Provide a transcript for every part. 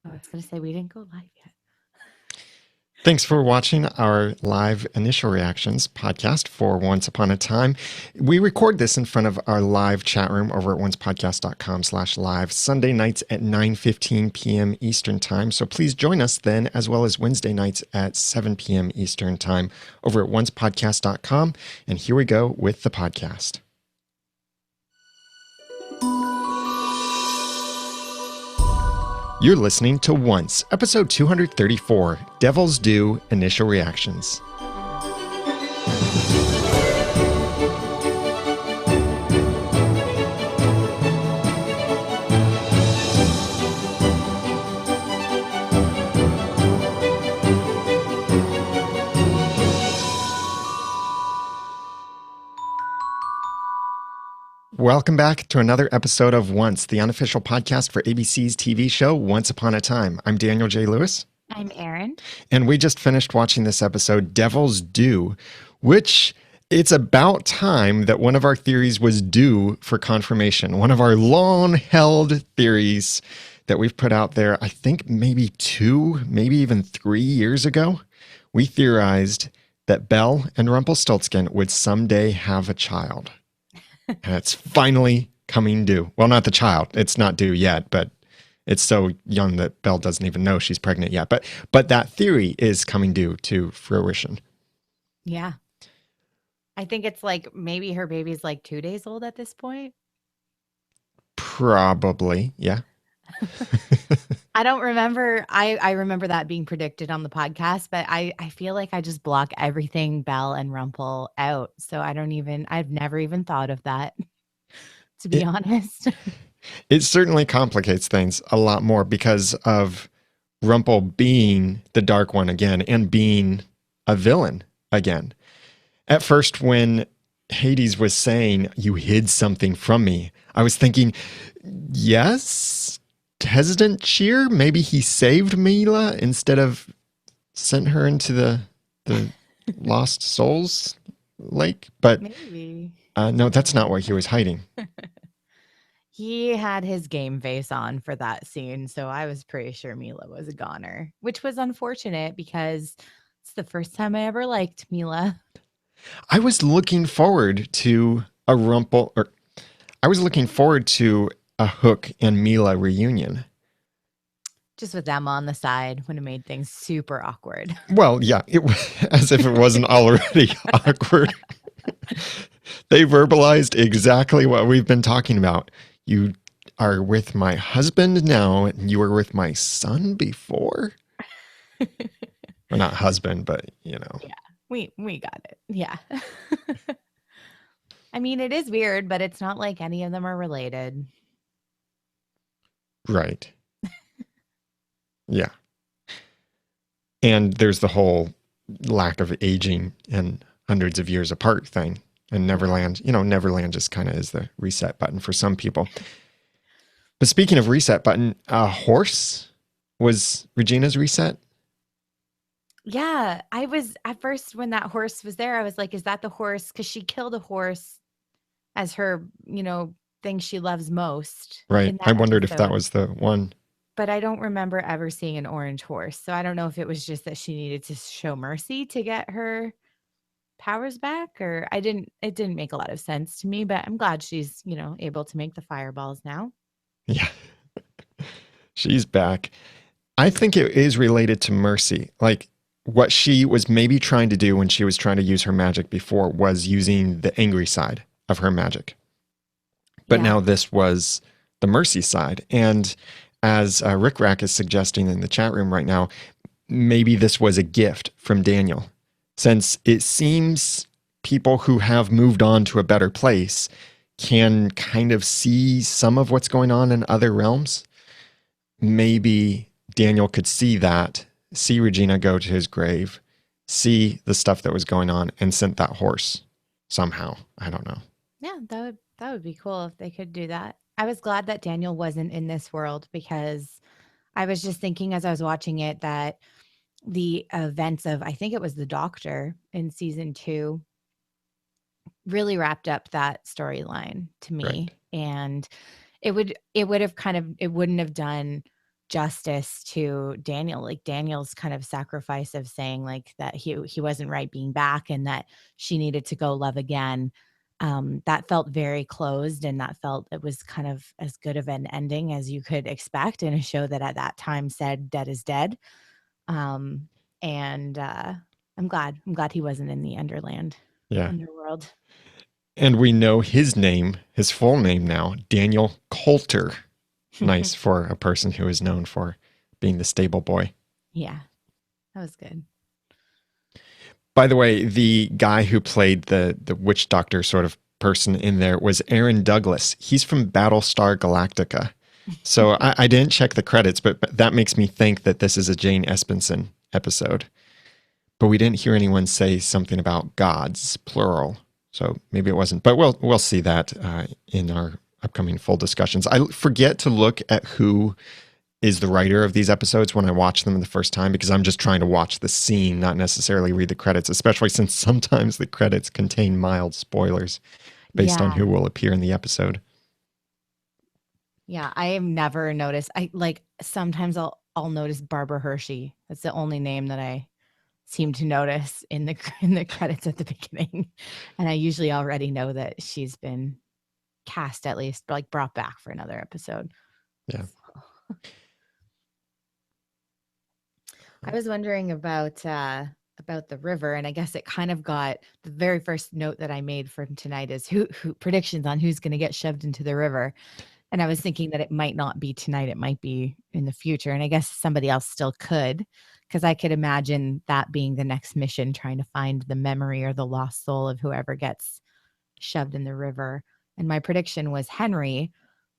I was going to say we didn't go live yet. Thanks for watching our live initial reactions podcast for Once Upon a Time. We record this in front of our live chat room over at oncepodcast.com/live Sunday nights at 9:15 p.m. Eastern Time. So please join us then, as well as Wednesday nights at 7 p.m. Eastern Time over at oncepodcast.com. And here we go with the podcast. You're listening to Once, episode 234, Devil's Due Initial Reactions. Welcome back to another episode of Once, the unofficial podcast for ABC's TV show Once Upon a Time. I'm Daniel J. Lewis. I'm Erin. And we just finished watching this episode, Devil's Due, which it's about time that one of our theories was due for confirmation. One of our long-held theories that we've put out there, I think maybe 2, maybe even 3 years ago, we theorized that Belle and Rumpelstiltskin would someday have a child. And it's finally coming due. Well, not the child. It's not due yet, but it's so young that Belle doesn't even know she's pregnant yet. But that theory is coming due to fruition. Yeah. I think it's like maybe her baby's like 2 days old at this point. Probably, yeah. I don't remember. I remember that being predicted on the podcast, but I feel like I just block everything Belle and Rumple out. So I've never even thought of that, to be honest. It certainly complicates things a lot more because of Rumple being the Dark One again and being a villain again. At first, when Hades was saying, "You hid something from me," I was thinking, yes, hesitant cheer. Maybe he saved Mila instead of sent her into the Lost Souls lake. But Maybe. No, that's not what he was hiding. He had his game face on for that scene, so I was pretty sure Mila was a goner, which was unfortunate because it's the first time I ever liked Mila. I was looking forward to a Rumple, or I was looking forward to a Hook and Mila reunion. Just with Emma on the side would have made things super awkward. Well, yeah, as if it wasn't already awkward. They verbalized exactly what we've been talking about. You are with my husband now, and you were with my son before. Well, not husband, but you know. Yeah, we got it. Yeah. I mean, it is weird, but it's not like any of them are related. Right. Yeah. And there's the whole lack of aging and hundreds of years apart thing. And Neverland, Neverland just kind of is the reset button for some people. But speaking of reset button, a horse was Regina's reset. Yeah, I was at first when that horse was there, I was like, is that the horse? Because she killed a horse as her, thing she loves most. Right. In I that wondered if that episode. was the one. But I don't remember ever seeing an orange horse. So I don't know if it was just that she needed to show mercy to get her powers back, or it didn't make a lot of sense to me, but I'm glad she's, able to make the fireballs now. Yeah. She's back. I think it is related to mercy. Like what she was maybe trying to do when she was trying to use her magic before was using the angry side of her magic. But now this was the mercy side. And as Rick Rack is suggesting in the chat room right now, maybe this was a gift from Daniel. Since it seems people who have moved on to a better place can kind of see some of what's going on in other realms. Maybe Daniel could see that, see Regina go to his grave, see the stuff that was going on, and sent that horse somehow. I don't know. Yeah, that would be cool if they could do that. I was glad that Daniel wasn't in this world because I was just thinking as I was watching it that the events of, I think it was the Doctor in season 2, really wrapped up that storyline to me. Right. And it wouldn't have done justice to Daniel, like Daniel's kind of sacrifice of saying like that he wasn't right being back and that she needed to go love again. That felt very closed, and that felt it was kind of as good of an ending as you could expect in a show that at that time said dead is dead. Um, and I'm glad he wasn't in the Yeah. underworld. And we know his name, his full name now, Daniel Coulter. Nice for a person who is known for being the stable boy. Yeah, that was good. By the way, the guy who played the witch doctor sort of person in there was Aaron Douglas. He's from Battlestar Galactica. So I didn't check the credits, but that makes me think that this is a Jane Espenson episode. But we didn't hear anyone say something about gods, plural. So maybe it wasn't. But we'll see that in our upcoming full discussions. I forget to look at who is the writer of these episodes when I watch them the first time because I'm just trying to watch the scene, not necessarily read the credits, especially since sometimes the credits contain mild spoilers based on Yeah. who will appear in the episode. Yeah, I have never noticed. I like sometimes I'll notice Barbara Hershey. That's the only name that I seem to notice in the in the credits at the beginning. And I usually already know that she's been cast at least, like brought back for another episode. Yeah. So, I was wondering about the river, and I guess it kind of got the very first note that I made from tonight is who predictions on who's going to get shoved into the river. And I was thinking that it might not be tonight, it might be in the future, and I guess somebody else still could, because I could imagine that being the next mission, trying to find the memory or the lost soul of whoever gets shoved in the river. And my prediction was Henry,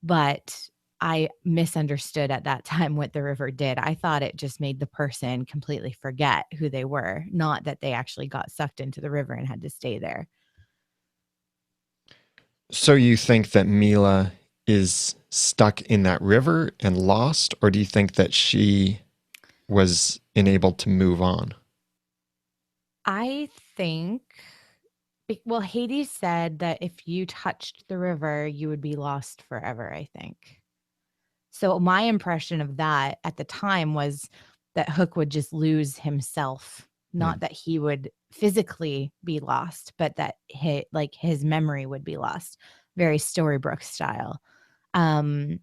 but I misunderstood at that time what the river did. I thought it just made the person completely forget who they were, not that they actually got sucked into the river and had to stay there. So you think that Mila is stuck in that river and lost, or do you think that she was enabled to move on? I think well, Hades said that if you touched the river, you would be lost forever, I think. So my impression of that at the time was that Hook would just lose himself, Hmm. not that he would physically be lost, but that his memory would be lost, very Storybrooke style. Um,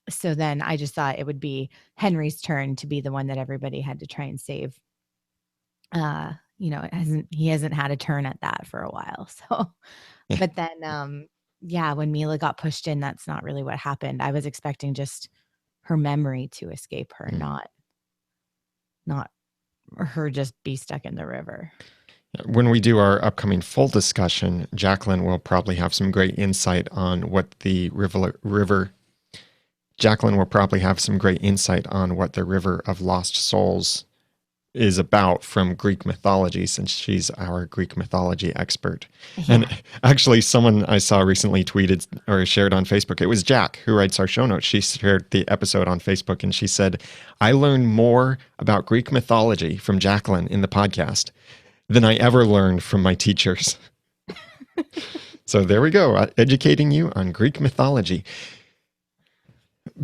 so then I just thought it would be Henry's turn to be the one that everybody had to try and save. He hasn't had a turn at that for a while. So, Yeah. but then, yeah, when Mila got pushed in, that's not really what happened. I was expecting just her memory to escape her, Hmm. not her just be stuck in the river. When we do our upcoming full discussion, Jacqueline will probably have some great insight on what the river. Jacqueline will probably have some great insight on what the River of Lost Souls is about from Greek mythology, since she's our Greek mythology expert. And Yeah. actually, someone I saw recently tweeted or shared on Facebook, it was Jack who writes our show notes. She shared the episode on Facebook and she said, I learned more about Greek mythology from Jacqueline in the podcast than I ever learned from my teachers. So there we go, educating you on Greek mythology.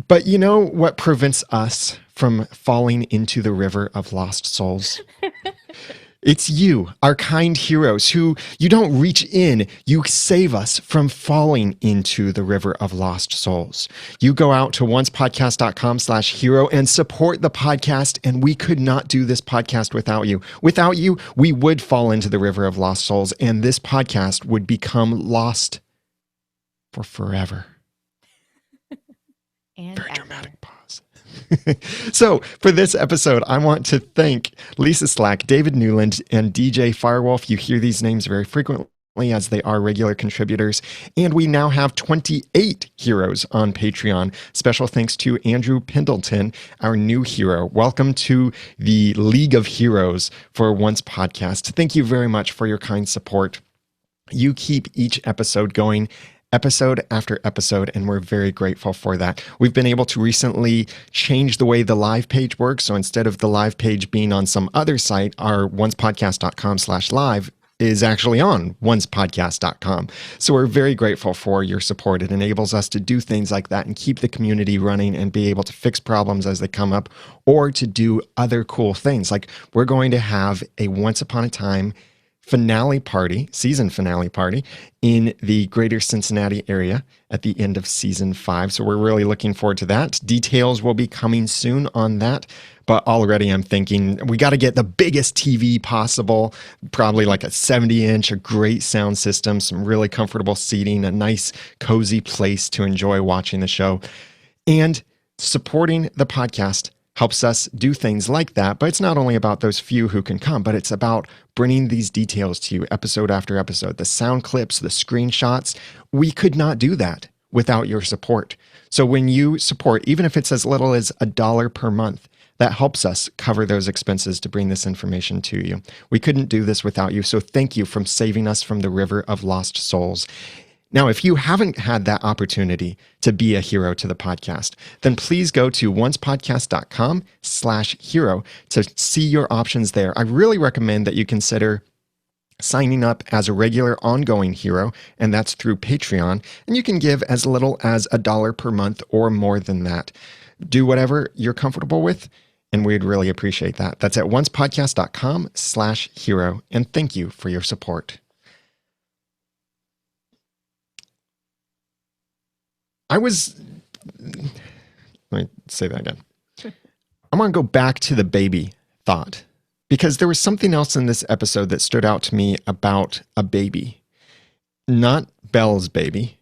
But you know what prevents us from falling into the river of lost souls? It's you, our kind heroes, who you don't reach in, you save us from falling into the river of lost souls. You go out to oncepodcast.com/hero and support the podcast, and we could not do this podcast without you. Without you, we would fall into the river of lost souls, and this podcast would become lost for forever. And Very ever. dramatic pause. So, for this episode, I want to thank Lisa Slack, David Newland, and DJ Firewolf. You hear these names very frequently as they are regular contributors. And we now have 28 heroes on Patreon. Special thanks to Andrew Pendleton, our new hero. Welcome to the League of Heroes for Once Podcast. Thank you very much for your kind support. You keep each episode going, episode after episode, and we're very grateful for that. We've been able to recently change the way the live page works. So instead of the live page being on some other site, our oncepodcast.com/live is actually on oncepodcast.com. So we're very grateful for your support. It enables us to do things like that and keep the community running and be able to fix problems as they come up or to do other cool things. Like we're going to have a Once Upon a Time finale party, season finale party in the greater Cincinnati area at the end of season 5. So we're really looking forward to that. Details will be coming soon on that. But already I'm thinking we got to get the biggest TV possible, probably like a 70-inch, a great sound system, some really comfortable seating, a nice, cozy place to enjoy watching the show. And supporting the podcast helps us do things like that. But it's not only about those few who can come, but it's about bringing these details to you episode after episode, the sound clips, the screenshots. We could not do that without your support. So when you support, even if it's as little as $1 per month, that helps us cover those expenses to bring this information to you. We couldn't do this without you. So thank you for saving us from the river of lost souls. Now, if you haven't had that opportunity to be a hero to the podcast, then please go to oncepodcast.com/hero to see your options there. I really recommend that you consider signing up as a regular ongoing hero, and that's through Patreon. And you can give as little as $1 per month or more than that. Do whatever you're comfortable with, and we'd really appreciate that. That's at oncepodcast.com/hero. And thank you for your support. I was, let me say that again. I'm going to go back to the baby thought because there was something else in this episode that stood out to me about a baby. Not Belle's baby,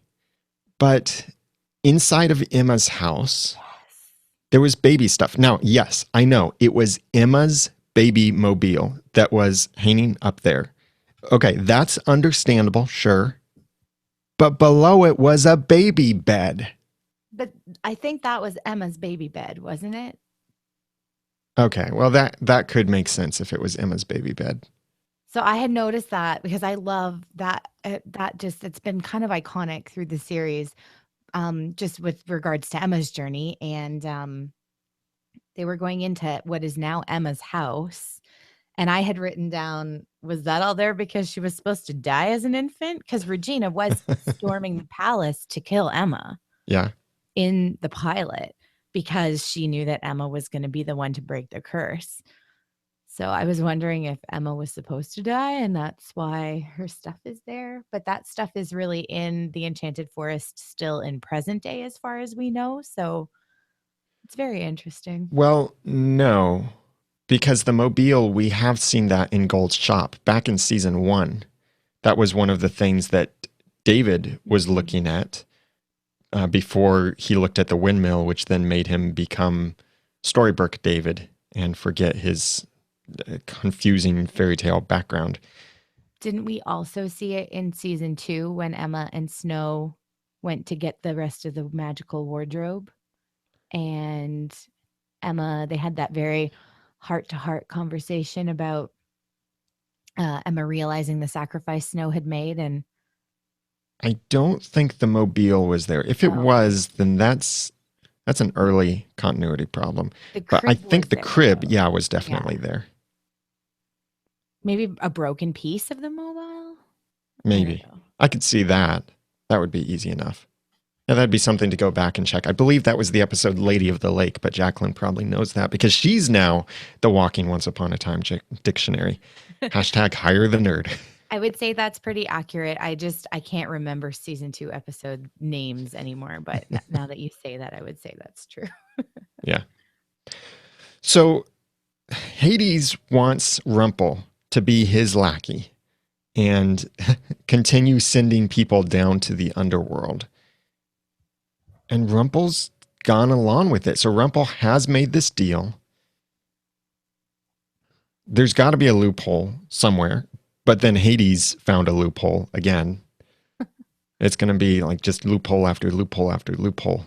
but inside of Emma's house, there was baby stuff. Now, yes, I know it was Emma's baby mobile that was hanging up there. Okay, that's understandable, sure. But below it was a baby bed. But I think that was Emma's baby bed, wasn't it? Okay, well that could make sense if it was Emma's baby bed. So I had noticed that because I love that that just it's been kind of iconic through the series, just with regards to Emma's journey. And they were going into what is now Emma's house. And I had written down, was that all there because she was supposed to die as an infant? Because Regina was storming the palace to kill Emma Yeah. in the pilot because she knew that Emma was going to be the one to break the curse. So I was wondering if Emma was supposed to die and that's why her stuff is there. But that stuff is really in the Enchanted Forest still in present day, as far as we know. So it's very interesting. Well, no, because the mobile, we have seen that in Gold's shop back in season 1. That was one of the things that David was looking at before he looked at the windmill, which then made him become Storybook David and forget his confusing fairy tale background. Didn't we also see it in season 2 when Emma and Snow went to get the rest of the magical wardrobe? And Emma, they had that very heart to heart conversation about Emma realizing the sacrifice Snow had made. And I don't think the mobile was there. If it oh, okay. was, then that's an early continuity problem. The But I crib think was the there, crib, though. yeah, was Yeah. definitely there. Maybe a broken piece of the mobile? I don't Maybe. know. I could see that. That would be easy enough. Yeah, that'd be something to go back and check. I believe that was the episode Lady of the Lake, but Jacqueline probably knows that because she's now the walking Once Upon a Time dictionary. Hashtag hire the nerd. I would say that's pretty accurate. I can't remember season 2 episode names anymore, but now that you say that, I would say that's true. Yeah. So Hades wants Rumpel to be his lackey and continue sending people down to the underworld. And Rumpel's gone along with it. So Rumpel has made this deal. There's got to be a loophole somewhere, but then Hades found a loophole again. It's going to be like just loophole after loophole after loophole.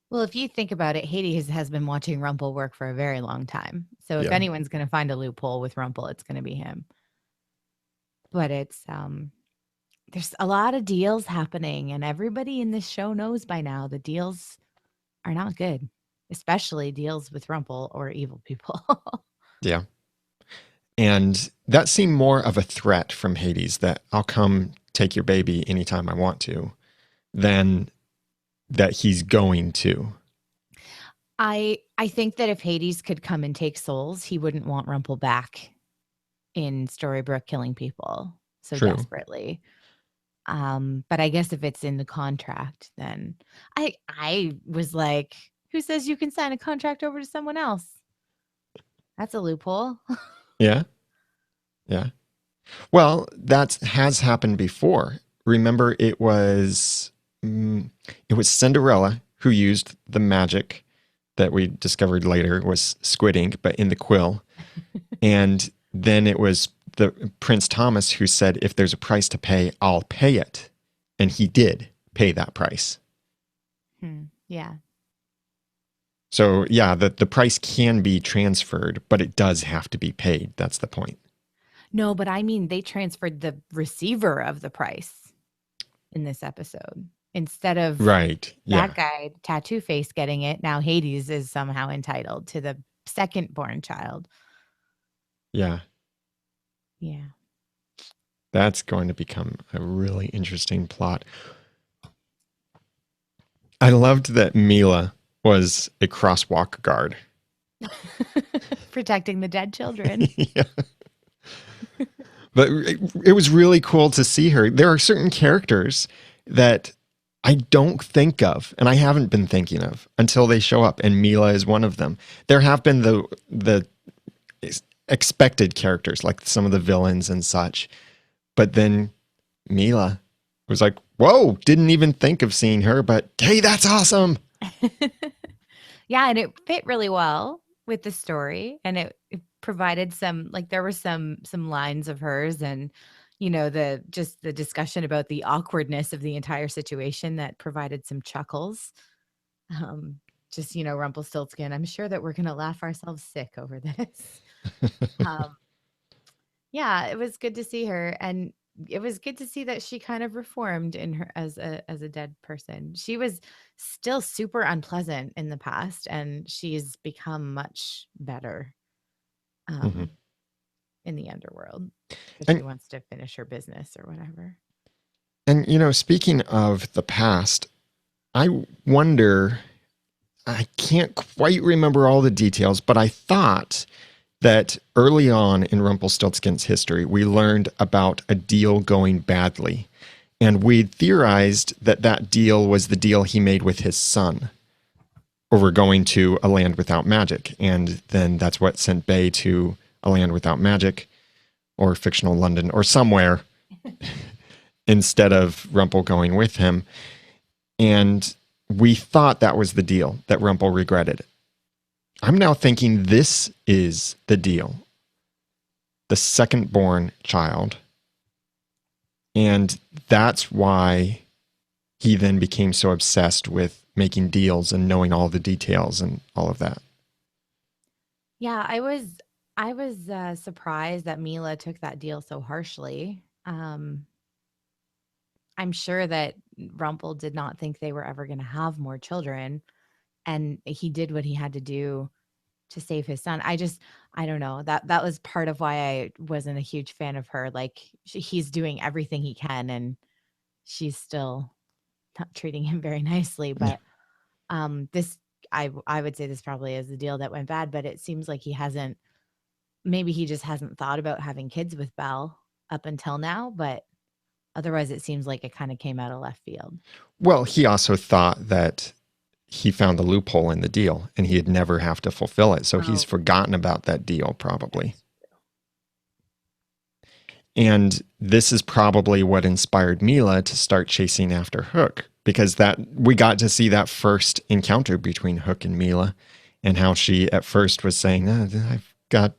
Well, if you think about it, Hades has been watching Rumpel work for a very long time. So if Yeah. anyone's going to find a loophole with Rumpel, it's going to be him. But it's there's a lot of deals happening and everybody in this show knows by now the deals are not good, especially deals with Rumpel or evil people. Yeah. And that seemed more of a threat from Hades that I'll come take your baby anytime I want to than that he's going to. I think that if Hades could come and take souls, he wouldn't want Rumple back in Storybrooke killing people so True. desperately. But I guess if it's in the contract, then I was like, who says you can sign a contract over to someone else? That's a loophole. Yeah. Yeah. Well, that has happened before. Remember, it was Cinderella who used the magic that we discovered later was squid ink, but in the quill. And then it was the Prince Thomas who said, if there's a price to pay, I'll pay it. And he did pay that price. Yeah. So yeah, the price can be transferred, but it does have to be paid. That's the point. No, but I mean, they transferred the receiver of the price in this episode. Instead of Right. that Yeah. guy, Tattoo Face, getting it, now Hades is somehow entitled to the second born child. Yeah. Yeah. That's going to become a really interesting plot. I loved that Mila was a crosswalk guard. Protecting the dead children. Yeah. But it was really cool to see her. There are certain characters that I don't think of, and I haven't been thinking of until they show up, and Mila is one of them. There have been the expected characters, like some of the villains and such, but then Mila was like, "Whoa!" Didn't even think of seeing her, but hey, that's awesome. Yeah, and it fit really well with the story, and it provided some, like, there were some lines of hers, and the just the discussion about the awkwardness of the entire situation that provided some chuckles. Um, just, Rumpelstiltskin, I'm sure that we're gonna laugh ourselves sick over this. Um, yeah, it was good to see her, and it was good to see that she kind of reformed in her as a dead person. She was still super unpleasant in the past, and she's become much better, Mhm. um, in the underworld because she And wants to finish her business or whatever. speaking of the past, I wonder. I can't quite remember all the details, but I thought that early on in Rumpelstiltskin's history, we learned about a deal going badly. And we theorized that that deal was the deal he made with his son over going to a land without magic. And then that's what sent Bay to a land without magic or fictional London or somewhere instead of Rumpel going with him. And we thought that was the deal that Rumpel regretted. I'm now thinking this is the deal. The second born child. And that's why he then became so obsessed with making deals and knowing all the details and all of that. Yeah, I was surprised that Mila took that deal so harshly. I'm sure that Rumpel did not think they were ever gonna have more children, and he did what he had to do to save his son. I don't know. That was part of why I wasn't a huge fan of her. Like, he's doing everything he can, and she's still not treating him very nicely. Yeah. But this, I would say this probably is the deal that went bad. But it seems like he hasn't. Maybe he just hasn't thought about having kids with Belle up until now. But otherwise, it seems like it kind of came out of left field. Well, he also thought that he found the loophole in the deal and he'd never have to fulfill it. So he's Oh, forgotten about that deal, probably. that's And this is probably what inspired Mila to start chasing after Hook because that we got to see that first encounter between Hook and Mila and how she at first was saying, I've got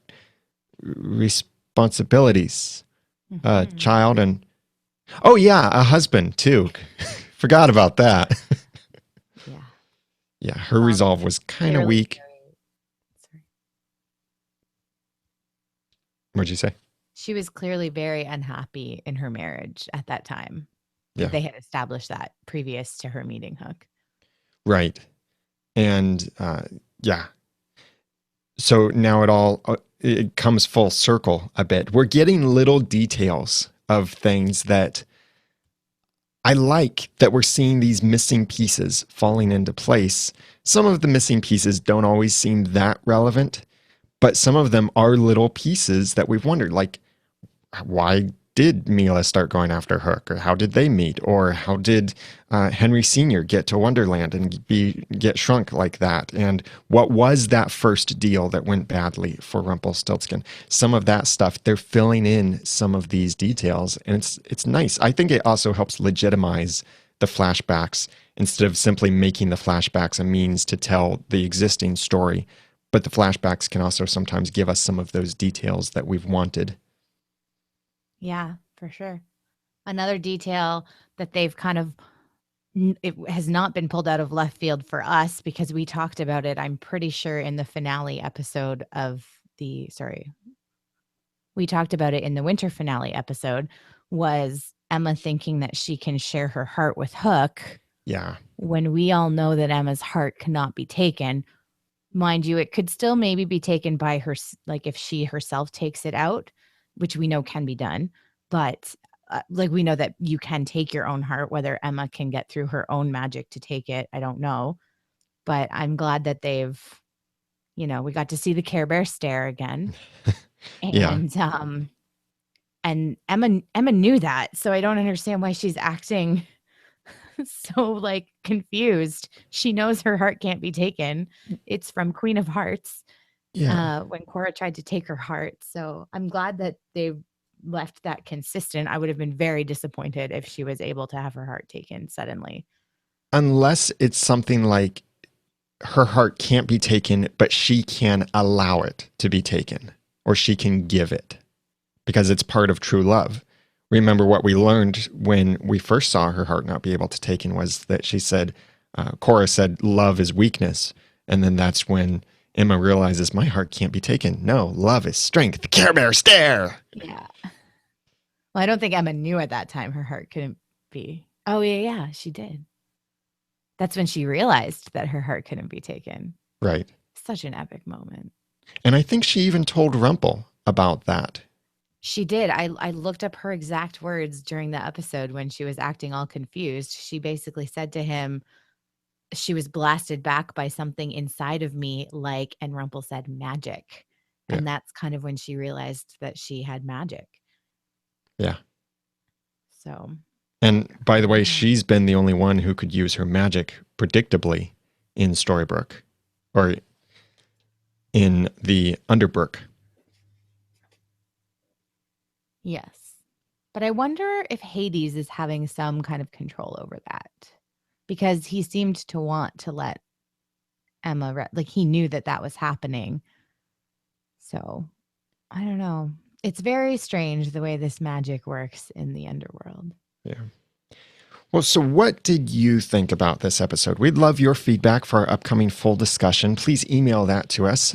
responsibilities, true. child, and oh, yeah, a husband too. Forgot about that. Yeah. Yeah, her Well, resolve was kind of clearly weak. very sorry. What'd you say? She was clearly very unhappy in her marriage at that time, if Yeah, they had established that previous to her meeting Hook. right. And yeah, so now it all it comes full circle a bit. We're getting little details of things that I like, that we're seeing these missing pieces falling into place. Some of the missing pieces don't always seem that relevant, but some of them are little pieces that we've wondered, like, why did Mila start going after Hook, or how did they meet, or how did Henry Sr. get to Wonderland and get shrunk like that, and what was that first deal that went badly for Rumpelstiltskin? Some of that stuff, they're filling in some of these details, and it's nice. I think it also helps legitimize the flashbacks instead of simply making the flashbacks a means to tell the existing story. But the flashbacks can also sometimes give us some of those details that we've wanted. Yeah, for sure. Another detail that they've kind of it has not been pulled out of left field for us because we talked about it, I'm pretty sure, in the finale episode of the sorry, we talked about it in the winter finale episode, was Emma thinking that she can share her heart with Hook Yeah. when we all know that Emma's heart cannot be taken. Mind you, it could still maybe be taken by her, like if she herself takes it out, which we know can be done. But like we know that you can take your own heart, whether Emma can get through her own magic to take it, I don't know. But I'm glad that they've, we got to see the Care Bear stare again. Yeah. And Emma knew that. So I don't understand why she's acting so like confused. She knows her heart can't be taken. It's from Queen of Hearts. Yeah. When Cora tried to take her heart. So I'm glad that they left that consistent. I would have been very disappointed if she was able to have her heart taken suddenly. Unless it's something like her heart can't be taken, but she can allow it to be taken, or she can give it because it's part of true love. Remember what we learned when we first saw her heart not be able to taken was that she said, Cora said, love is weakness. And then that's when Emma realizes my heart can't be taken. No, love is strength. The Care Bear stare. Yeah. Well, I don't think Emma knew at that time her heart couldn't be. Oh, yeah, she did. That's when she realized that her heart couldn't be taken. Right. Such an epic moment. And I think she even told Rumple about that. She did. I looked up her exact words during the episode when she was acting all confused. She basically said to him, she was blasted back by something inside of me, like, and Rumple said, magic. Yeah. And that's kind of when she realized that she had magic. Yeah. So, And by the way, she's been the only one who could use her magic predictably in Storybrooke or in the Underbrook. yes. But I wonder if Hades is having some kind of control over that because he seemed to want to let Emma, like he knew that that was happening. So I don't know. It's very strange the way this magic works in the underworld. Yeah. Well, so what did you think about this episode? We'd love your feedback for our upcoming full discussion. Please email that to us.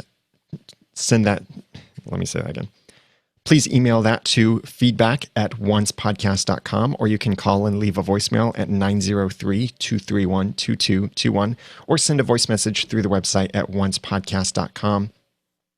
Send that, let me say that again. Please email that to feedback@oncepodcast.com, or you can call and leave a voicemail at 903-231-2221, or send a voice message through the website at oncepodcast.com.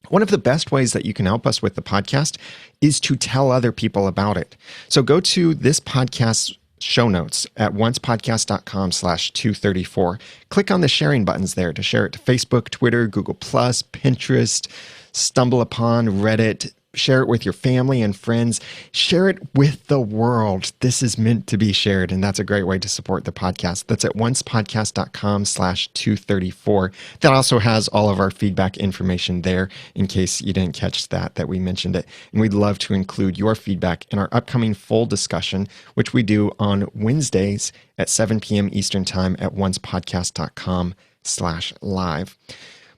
One of the best ways that you can help us with the podcast is to tell other people about it. So go to this podcast show notes at oncepodcast.com/234. Click on the sharing buttons there to share it to Facebook, Twitter, Google+, Pinterest, Stumble Upon, Reddit. Share it with your family and friends. Share it with the world. This is meant to be shared, and that's a great way to support the podcast. That's at oncepodcast.com/234. That also has all of our feedback information there in case you didn't catch that we mentioned it. And we'd love to include your feedback in our upcoming full discussion, which we do on Wednesdays at 7 p.m. Eastern Time at oncepodcast.com/live.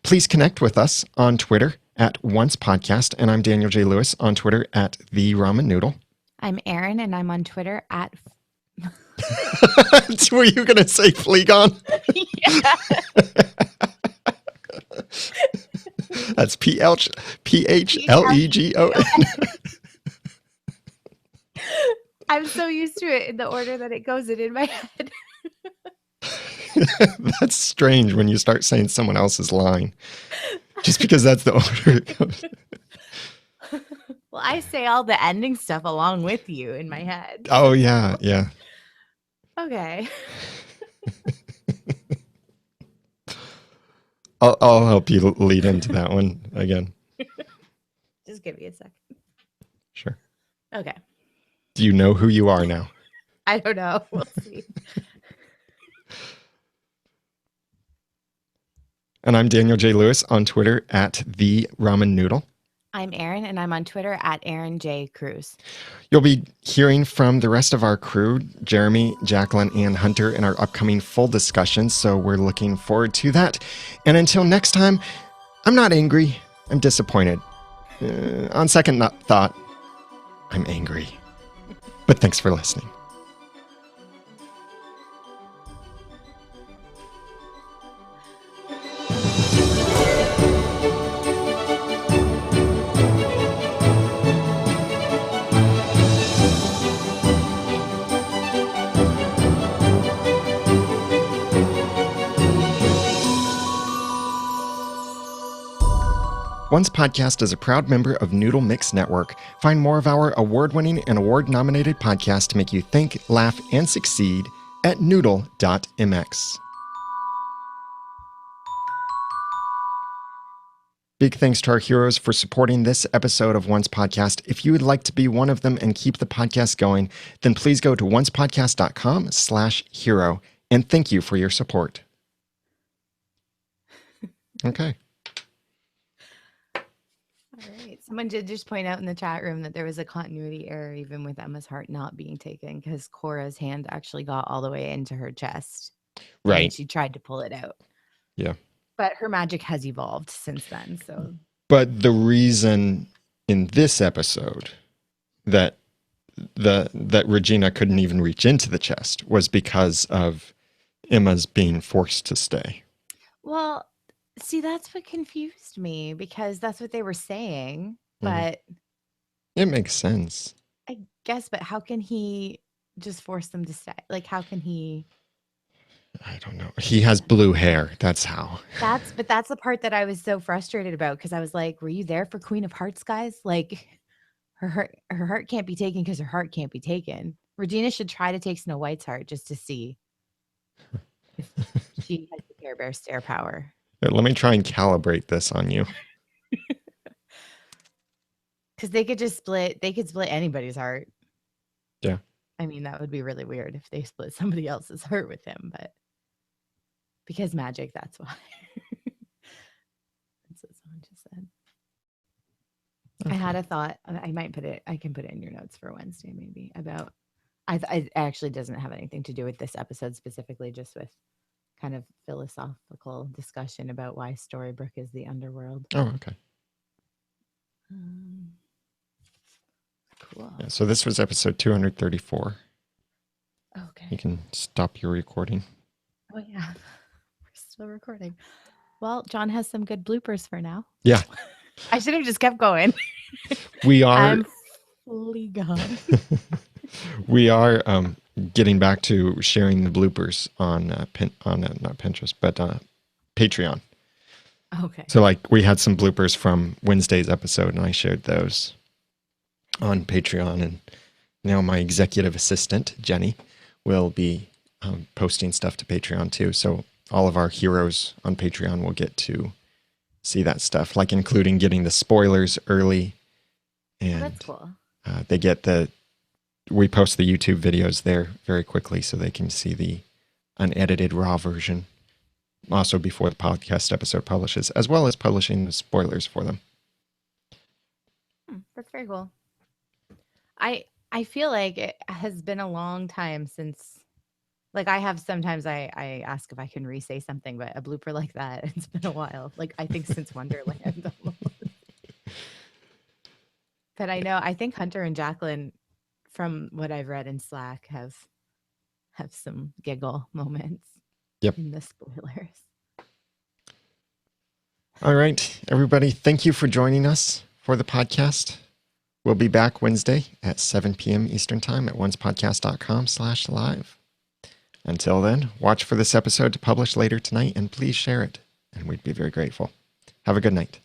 Please connect with us on Twitter at Once Podcast, and I'm Daniel J. Lewis on Twitter at The Ramen Noodle. I'm Erin, and I'm on Twitter at... Were you going to say Fleegon? Yeah. That's PHLEGON. I'm so used to it in the order that it goes in my head. That's strange when you start saying someone else's line. Just because that's the order it goes. Well, I say all the ending stuff along with you in my head. Oh, yeah, yeah. Okay. I'll help you lead into that one again. Just give me a second. Sure. Okay. Do you know who you are now? I don't know. We'll see. And I'm Daniel J. Lewis on Twitter at the Ramen Noodle. I'm Erin, and I'm on Twitter at Erin J. Cruz. You'll be hearing from the rest of our crew, Jeremy, Jacqueline, and Hunter, in our upcoming full discussions, so we're looking forward to that. And until next time, I'm not angry, I'm disappointed. On second thought, I'm angry. But thanks for listening. Once Podcast is a proud member of Noodle.mx Network. Find more of our award-winning and award-nominated podcasts to make you think, laugh, and succeed at Noodle.mx. Big thanks to our heroes for supporting this episode of Once Podcast. If you would like to be one of them and keep the podcast going, then please go to oncepodcast.com/hero. And thank you for your support. Okay. All right. Someone did just point out in the chat room that there was a continuity error even with Emma's heart not being taken because Cora's hand actually got all the way into her chest. Right. And she tried to pull it out. Yeah. But her magic has evolved since then. So, but the reason in this episode that Regina couldn't even reach into the chest was because of Emma's being forced to stay. Well, see, that's what confused me because that's what they were saying. But it makes sense, I guess. But how can he just force them to stay? Like, how can he? I don't know. He has blue hair. That's how. That's the part that I was so frustrated about because I was like, were you there for Queen of Hearts, guys? Like, her heart can't be taken because her heart can't be taken. Regina should try to take Snow White's heart just to see if she has the Care Bear stare power. Let me try and calibrate this on you. Because they could split anybody's heart. Yeah. I mean, that would be really weird if they split somebody else's heart with him, but because magic, that's why. That's what someone just said. Okay. I had a thought. I can put it in your notes for Wednesday, maybe, about, it actually doesn't have anything to do with this episode specifically, just with kind of philosophical discussion about why Storybrooke is the underworld. Oh, okay. Cool. Yeah, so this was episode 234. Okay. You can stop your recording. Oh, yeah. We're still recording. Well, John has some good bloopers for now. Yeah. I should have just kept going. We are. I'm fully gone. We are getting back to sharing the bloopers on not Pinterest, but Patreon. Okay. So like we had some bloopers from Wednesday's episode, and I shared those on Patreon, and now my executive assistant Jenny will be posting stuff to Patreon too. So all of our heroes on Patreon will get to see that stuff, like including getting the spoilers early, and that's cool. They get we post the YouTube videos there very quickly so they can see the unedited raw version also before the podcast episode publishes, as well as publishing the spoilers for them. That's very cool. I feel like it has been a long time since, like, I have sometimes I ask if I can re-say something, but a blooper like that, it's been a while. Like, I think since Wonderland. But I think Hunter and Jacqueline, from what I've read in Slack, have some giggle moments. Yep. In the spoilers. All right, everybody. Thank you for joining us for the podcast. We'll be back Wednesday at 7 p.m. Eastern Time at oncepodcast.com/live. Until then, watch for this episode to publish later tonight, and please share it, and we'd be very grateful. Have a good night.